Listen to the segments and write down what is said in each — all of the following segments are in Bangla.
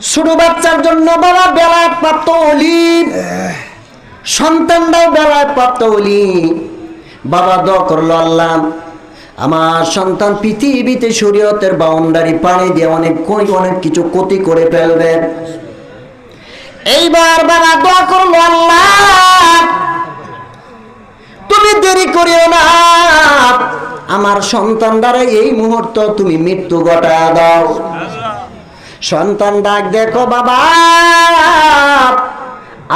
ছোট বাচ্চার জন্য বাবা বেলায় প্রাপ্ত ওলি, সন্তানরাও বেলায় প্রাপ্ত ওলি। বাবা দোয়া করলো, আল্লাহ আমার সন্তান পৃথিবীতে শরীয়তের বাউন্ডারি পানি দিয়ে অনেক কিছু ক্ষতি করে ফেলবে। এইবার বাবা দোয়া করলো, আল্লাহ তুমি দেরি করিও না, আমার সন্তানরা এই মুহূর্ত তুমি মৃত্যু ঘটায় দাও। সন্তান ডাক, দেখো বাবা,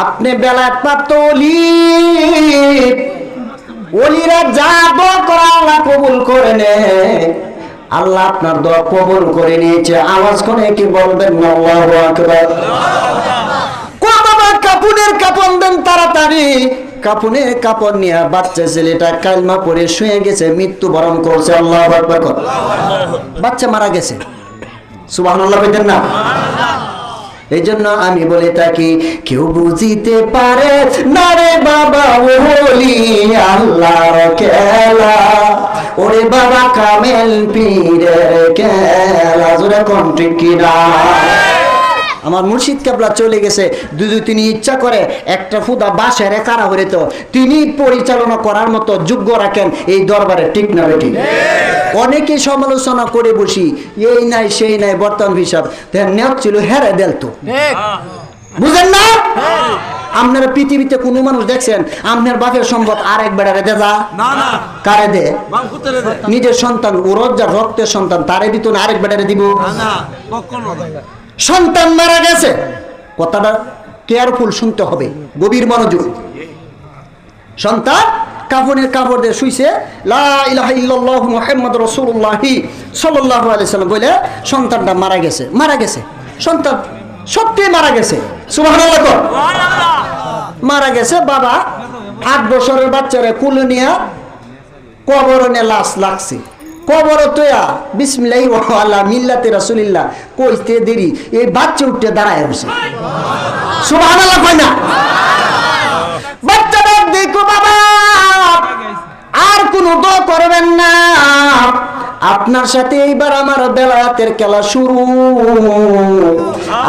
আপনি বেলায় প্রাপ্ত ওলি, ওলিরা যা দোয়া করে আল্লাহ কবুল করে নে। আল্লাহ আপনার দোয়া কবুল করে নিয়েছে। আওয়াজ করে কি বলবেন না আল্লাহু আকবার। বাবা কাপুনের কাপড় দেন তাড়াতাড়ি। কাপুনের কাপড় নিয়ে বাচ্চা ছেলেটা কালমা পড়ে শুয়ে গেছে, মৃত্যুবরণ করছে। আল্লাহু আকবার। বাচ্চা মারা গেছে। সুবহানাল্লাহ বলেন না? এই জন্য আমি বলে থাকি, কেউ বুঝিতে পারে না রে বাবা ওলি আল্লাহর খেলা, ওরে বাবা কামেল পীরের খেলা। জোরে কোন ঠিক কিনা? আমার মুর্শিদ কেবলা চলে গেছে, তিনি ইচ্ছা করে একটা ফুদা বাসের কারা হরে তো তিনি পরিচালনা করার মতো যোগ্য রাখেন এই দরবারে, ঠিক না বেটি? অনেকে সমালোচনা করে বসি, এই নাই সেই নাই, বর্তমান হিসাব নেওয়া ছিল হেরে দেলতো, বুঝেন না? আপনারা পৃথিবীতে কোন মানুষ দেখছেন আপনার বাপের সম্পদ আর এক বেড়ারে দেজা কারে দে? নিজের সন্তান, ওরজ্জার রক্তের সন্তান, তারে দিত না আরেক বেড়ারে দিব? সন্তান মারা গেছে, কথাটা কেয়ারফুল শুনতে হবে, গভীর মনোযোগ। সন্তান কাফনের কাপড় দিয়ে শুইছে, লা ইলাহা ইল্লাল্লাহু মুহাম্মাদুর রাসূলুল্লাহ সাল্লাল্লাহু আলাইহি সাল্লাম বলে সন্তানটা মারা গেছে। মারা গেছে, সন্তান সত্যি মারা গেছে। সুবহানাল্লাহ। মারা গেছে। বাবা 8 বছরের বাচ্চারে কুলে নিয়ে কবরনে লাশ লাগছে। কবর তোয়া বিসমিল্লাহি ওয়া আলা মিল্লাতি রাসূলিল্লাহ কইতে দেরি এই বাচ্চা উঠে দাঁড়ায় আছে। সুবহানাল্লাহ কই না? বাচ্চাটা দেখো বাবা আর কোনো দোয়া করবেন না, আপনার সাথে এইবার আমার বেলায়াতের খেলা শুরু।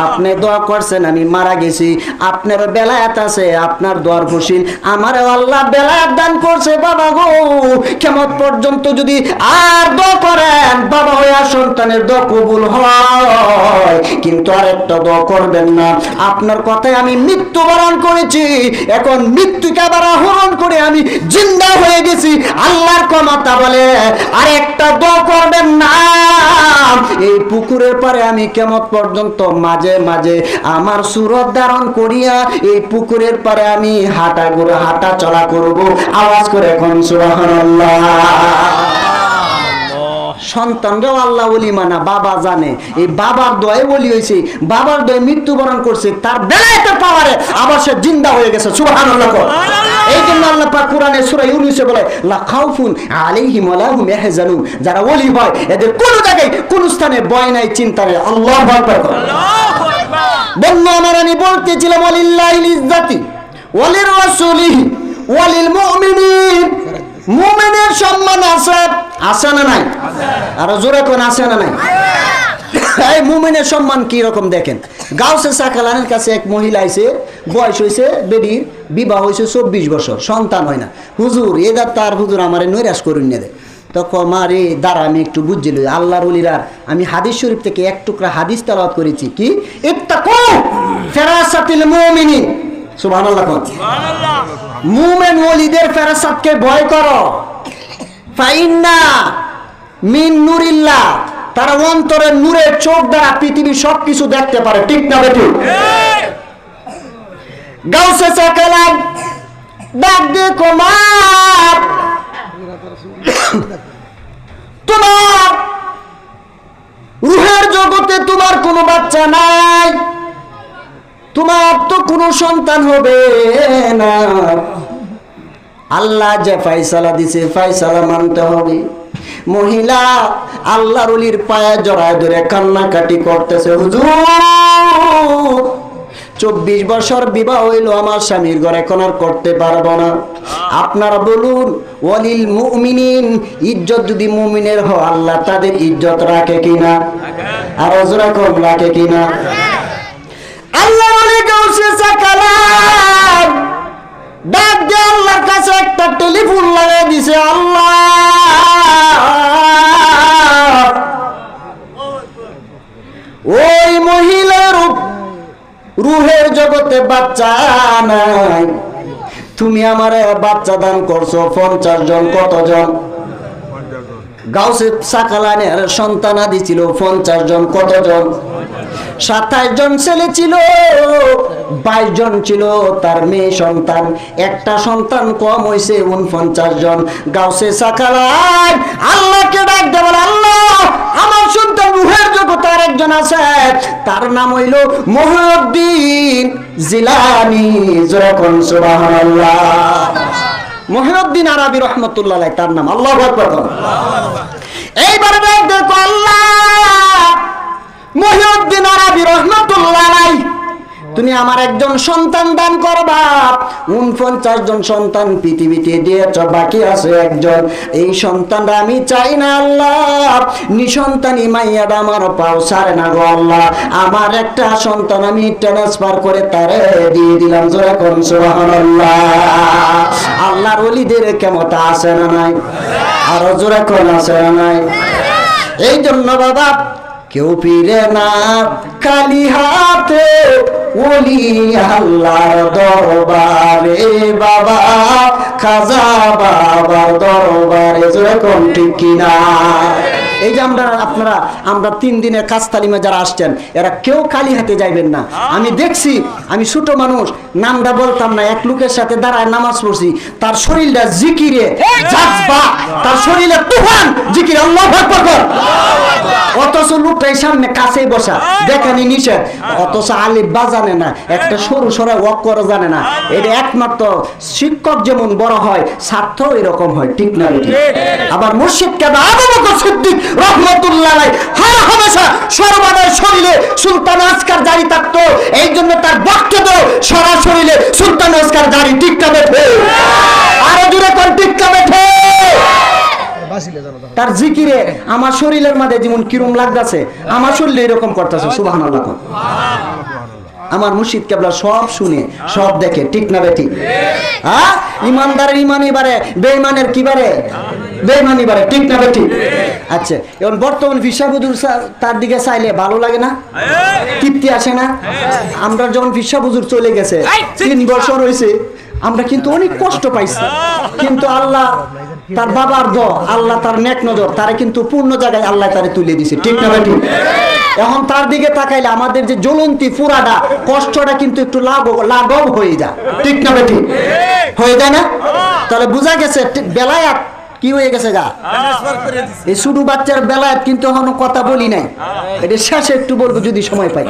আপনি দোয়া করছেন আমি মারা গেছি, আপনার বেলায়াত আছে, আপনার দোয়ার খুশিল আমার আল্লাহ বেলায়াত দান করছে। বাবা গো, কিয়ামত পর্যন্ত যদি আর দোয়া করেন বাবা হইয়া সন্তানের দোয়া কবুল হয়, কিন্তু আরেকটা দোয়া করবেন না। আপনার কথায় আমি মৃত্যুবরণ করেছি, এখন মৃত্যুকে আবার আহরণ করে আমি জিন্দা হয়ে গেছি। আল্লাহর ক্ষমতা বলে আরেকটা দোয়া করবেন না। এই পুকুরের পারে আমি কিয়ামত পর্যন্ত মাঝে মাঝে আমার সুরত ধারণ করিয়া এই পুকুরের পারে আমি হাঁটা চলা করব। আওয়াজ করে এখন সুবহানাল্লাহ। সন্তানরাও আল্লাহ ওলি মানা, বাবা জানে এই বাবার দোয়ায় ওলি হয়েছে, বাবার দোয়ায় মৃত্যুবরণ করছে, তার বেলায়েতের পাওয়ারে আবার সে জিন্দা হয়ে গেছে। সুবহানাল্লাহ। এই জন্য আল্লাহ পাক কোরআনে সূরা ইউনূসে বলে লা খাউফুন আলাইহিম ওয়া লা হুম ইয়াহজানুন। যারা ওলি হয় এদের কোন জায়গায় কোন স্থানে ভয় নাই, চিন্তা নেই। আল্লাহু আকবার। আল্লাহু আকবার। বন্ধু আমার, আমি বলতেছিলাম ওয়ালিল্লাহিল ইজ্জাতি ওয়ালির রাসূলিহি ওয়ালিল মুমিনিন। মুমিনের সম্মান আছে, আছে না নাই? আর জোরে কোন আছে না নাই? এই মুমিনের সম্মান কি রকম দেখেন। গাউসে সাকালানের কাছে এক মহিলা আইছে, বয়স হইছে বেডির, বিবাহ হইছে 24 বছর, সন্তান হয় না। হুজুর এদা তার হুজুর আমারে নৈরাশ করুন না দে। তখন মারে দাঁড়া আমি একটু বুঝছিল আল্লাহর ওলিরার। আমি হাদিস শরীফ থেকে এক টুকরা হাদিস তেলাওয়াত করেছি, কি ইত্তাকু ফিরাসাতিল মুমিনিন। সুবহানাল্লাহ। সুবহানাল্লাহ। মুমিন ওলিদের ফেরাসাতকে ভয় করো। ফাইন্না মিন নূরিল্লাহ, তারা অন্তরের নূরের চোখ দ্বারা পৃথিবীর সবকিছু দেখতে পারে, ঠিক না বেটি? গাউসে সাকালান ডাক দেখো মা, তোমার রূহের জগতে তোমার কোনো বাচ্চা নাই, তোমার তো কোনো সন্তান হবে না। আল্লাহ যে ফয়সালা দিছে ফয়সালা মানতে হবে। মহিলা আল্লাহর ওলির পায়ে জড়ায় ধরে কান্নাকাটি করতেছে, হুজুর 24 বছর বিবাহ হইলো, আমার স্বামীর ঘরে এখন আর করতে পারবো না। আপনারা বলুন ওয়ালিল মুমিনিন, ইজ্জত যদি মুমিনের হয় আল্লাহ তাদের ইজ্জত রাখে কিনা? আর ওজরা কম রাখে কিনা? আল্লাহ ওলি গাউসে সাকালাম ডাক দিয়ে আল্লাহর কাছে একটা টেলিফোন লাগিয়ে দিছে, আল্লাহ ওই মহিলার রুহের জগতে বাচ্চা নাই, তুমি আমারে বাচ্চা দান করছো 50 জন। কতজন? গাউসে সাকালানের সন্তানাদি ছিল 50 জন। কতজন? 27 জন ছেলে ছিল, 22 জন ছিল তার মেয়ে সন্তান, একটা সন্তান কম হয়েছে 49 জন। গাউসে সাকালান আল্লাহকে ডাক দেয়, বলে আল্লাহ আমার সন্তান রুহের জগতে আরেকজন আছে, তার নাম হইল মহিউদ্দিন জিলানী। যখন সুবহানাল্লাহ, মহিউদ্দিন আরবি রহমতুল্লাহ আলাইহি তার নাম। আল্লাহু আকবার। এইবার ডাক দেখো, আল্লাহ মহিউদ্দিন আরবি রহমতুল্লাহ আলাইহি তুমি আমার একজন সন্তান দান করবা। 49 জন সন্তান পৃথিবীতে দিয়েছ, বাকি আছে একজন। এই সন্তানটা আমি চাই না আল্লাহ, নিঃসন্তানী মাইয়াটা আমার পাও ছাড়ে না গো আল্লাহ, আমার একটা সন্তান আমি ট্রান্সফার করে তারে দিয়ে দিলাম। জোরে কোন সুবহানাল্লাহ। আল্লাহর ওলিদের ক্ষমতা আছে না নাই? আরো জোরে কোন আছে না নাই? এই জন্য বাবা কেউ ফিরে না খালি হাতে ওলি আল্লাহর দরবারে, বাবা খাজা বাবার দরবারে। যেরকম ঠিক কিনা? এই যে আমরা 3 দিনের কাজ তালিমে যারা আসছেন, এরা কেউ খালি হাতে যাইবেন না। আমি দেখছি, আমি ছোট মানুষ, নামটা বলতাম না, এক লোকের সাথে দাঁড়ায় নামাজ পড়ছি, তার শরীরটা জিকিরে জাজবা, তার শরীরে তুফান জিকির, আল্লাহু আকবার। অথচ লোকটাই সামনে কাছেই বসা, দেখানি নিষেধ, অথচ আলিফ বা জানে না, একটা সরু সরা ওয়াক করা জানে না। এটা একমাত্র শিক্ষক যেমন বড় হয়, ছাত্র এরকম হয়, ঠিক না? আবার মুর্শিদ কেবা আবু বকর সিদ্দিক রহমাতুল্লাহ আলাইহি হর হামেশা সর্বদাই শরীরে সুলতান আসকার জারি থাকতো, এই জন্য তার বক্তব্য সারা শরীরে সুলতান আসকার জারি। ঠিক না বেঠে? আরো জোরে কোন ঠিক না বেঠে? তার জিকিরে আমার শরীরের মধ্যে যেমন কিরম লাগতেছে, আমার শরীরে এরকম করতেছে। সুবহানাল্লাহ। আমার মুর্শিদ কেবলা সব শুনে সব দেখে, ঠিক না বেঠি? হ্যাঁ, ইমানদারের ইমানই বাড়ে, বেঈমানের কি বাড়ে? বেঈমানি বাড়ে, ঠিক না বেঠি? আচ্ছা, এখন বর্তমান ফিসাবুদুর তার দিকে চাইলে ভালো লাগে না? তৃপ্তি আসে না? আমরা যখন ফিসাবুদুর চলে গেছে 3 বছর হয়েছে, আমরা কিন্তু অনেক কষ্ট পাইছি, কিন্তু আল্লাহ তার বাবার আল্লাহ তার নেক নজর, তারে কিন্তু পূর্ণ জায়গায় আল্লাহ তারে তুলে দিছে, ঠিক না বেঠি? এখন তার দিকে তাকাইলে আমাদের যে জ্বলন্তি পুরাটা কষ্টটা কিন্তু একটু লাঘব হয়ে যায়, ঠিক না বেঠি? হয়ে যায় না? তাহলে বোঝা গেছে বেলায়াত কি হয়ে গেছে গা। এই ছোট বাচ্চার বেলায়াত কিন্তু এখনো কথা বলি নাই, এটা শেষে একটু বলবো যদি সময় পাই।